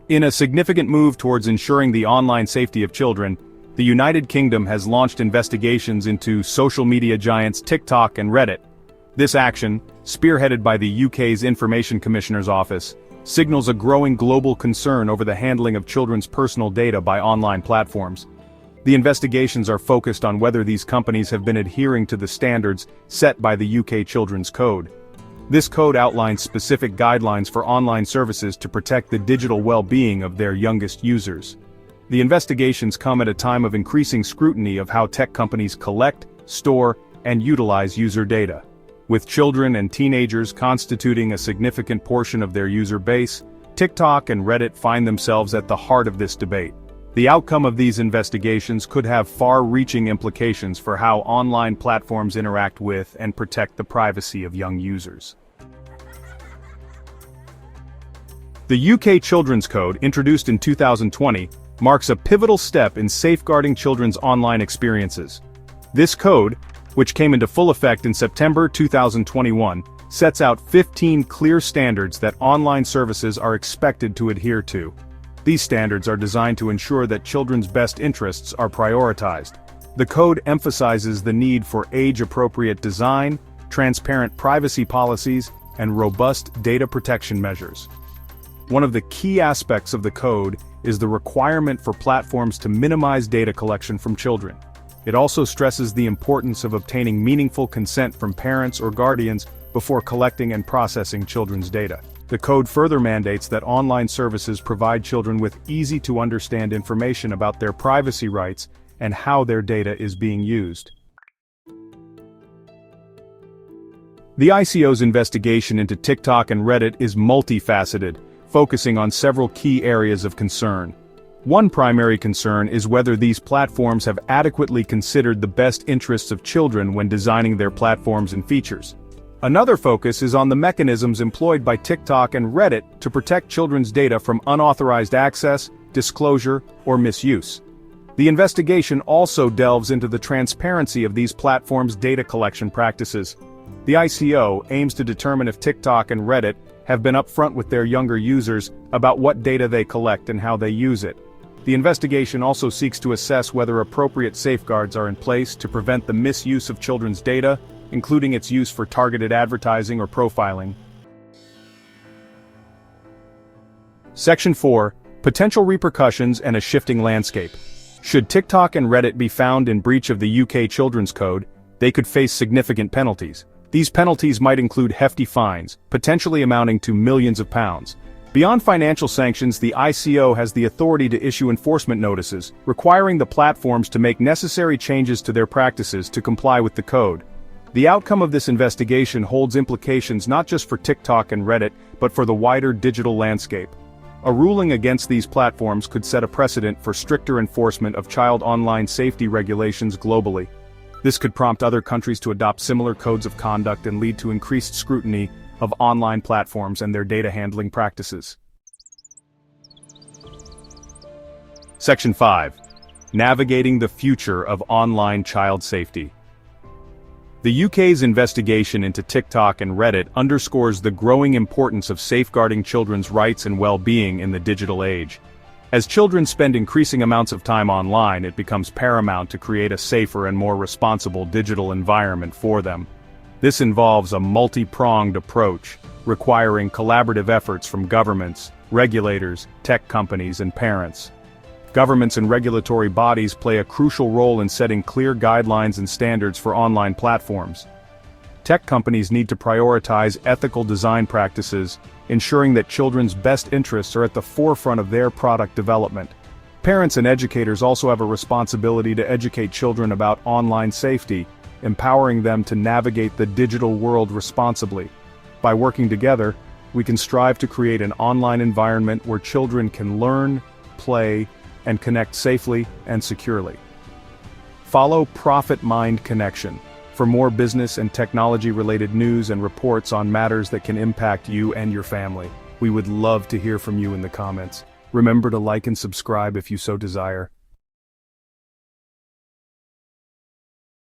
In a significant move towards ensuring the online safety of children, the United Kingdom has launched investigations into social media giants TikTok and Reddit. This action, spearheaded by the UK's Information Commissioner's Office, signals a growing global concern over the handling of children's personal data by online platforms. The investigations are focused on whether these companies have been adhering to the standards set by the UK Children's Code. This code outlines specific guidelines for online services to protect the digital well-being of their youngest users. The investigations come at a time of increasing scrutiny of how tech companies collect, store, and utilize user data. With children and teenagers constituting a significant portion of their user base, TikTok and Reddit find themselves at the heart of this debate. The outcome of these investigations could have far-reaching implications for how online platforms interact with and protect the privacy of young users. The UK Children's Code, introduced in 2020, marks a pivotal step in safeguarding children's online experiences. This code, which came into full effect in September 2021, sets out 15 clear standards that online services are expected to adhere to. These standards are designed to ensure that children's best interests are prioritized. The code emphasizes the need for age-appropriate design, transparent privacy policies, and robust data protection measures. One of the key aspects of the code is the requirement for platforms to minimize data collection from children. It also stresses the importance of obtaining meaningful consent from parents or guardians before collecting and processing children's data. The code further mandates that online services provide children with easy-to-understand information about their privacy rights and how their data is being used. The ICO's investigation into TikTok and Reddit is multifaceted, focusing on several key areas of concern. One primary concern is whether these platforms have adequately considered the best interests of children when designing their platforms and features. Another focus is on the mechanisms employed by TikTok and Reddit to protect children's data from unauthorized access, disclosure, or misuse. The investigation also delves into the transparency of these platforms' data collection practices. The ICO aims to determine if TikTok and Reddit have been upfront with their younger users about what data they collect and how they use it. The investigation also seeks to assess whether appropriate safeguards are in place to prevent the misuse of children's data, including its use for targeted advertising or profiling. Section 4. Potential repercussions and a shifting landscape. Should TikTok and Reddit be found in breach of the UK Children's Code, they could face significant penalties. These penalties might include hefty fines, potentially amounting to millions of pounds. Beyond financial sanctions, the ICO has the authority to issue enforcement notices, requiring the platforms to make necessary changes to their practices to comply with the code. The outcome of this investigation holds implications not just for TikTok and Reddit, but for the wider digital landscape. A ruling against these platforms could set a precedent for stricter enforcement of child online safety regulations globally. This could prompt other countries to adopt similar codes of conduct and lead to increased scrutiny of online platforms and their data handling practices. Section 5. Navigating the future of online child safety. The UK's investigation into TikTok and Reddit underscores the growing importance of safeguarding children's rights and well-being in the digital age. As children spend increasing amounts of time online, it becomes paramount to create a safer and more responsible digital environment for them. This involves a multi-pronged approach, requiring collaborative efforts from governments, regulators, tech companies, and parents. Governments and regulatory bodies play a crucial role in setting clear guidelines and standards for online platforms. Tech companies need to prioritize ethical design practices, ensuring that children's best interests are at the forefront of their product development. Parents and educators also have a responsibility to educate children about online safety, empowering them to navigate the digital world responsibly. By working together, we can strive to create an online environment where children can learn, play, and connect safely and securely. Follow Profit Mind Connection for more business and technology-related news and reports on matters that can impact you and your family. We would love to hear from you in the comments. Remember to like and subscribe if you so desire.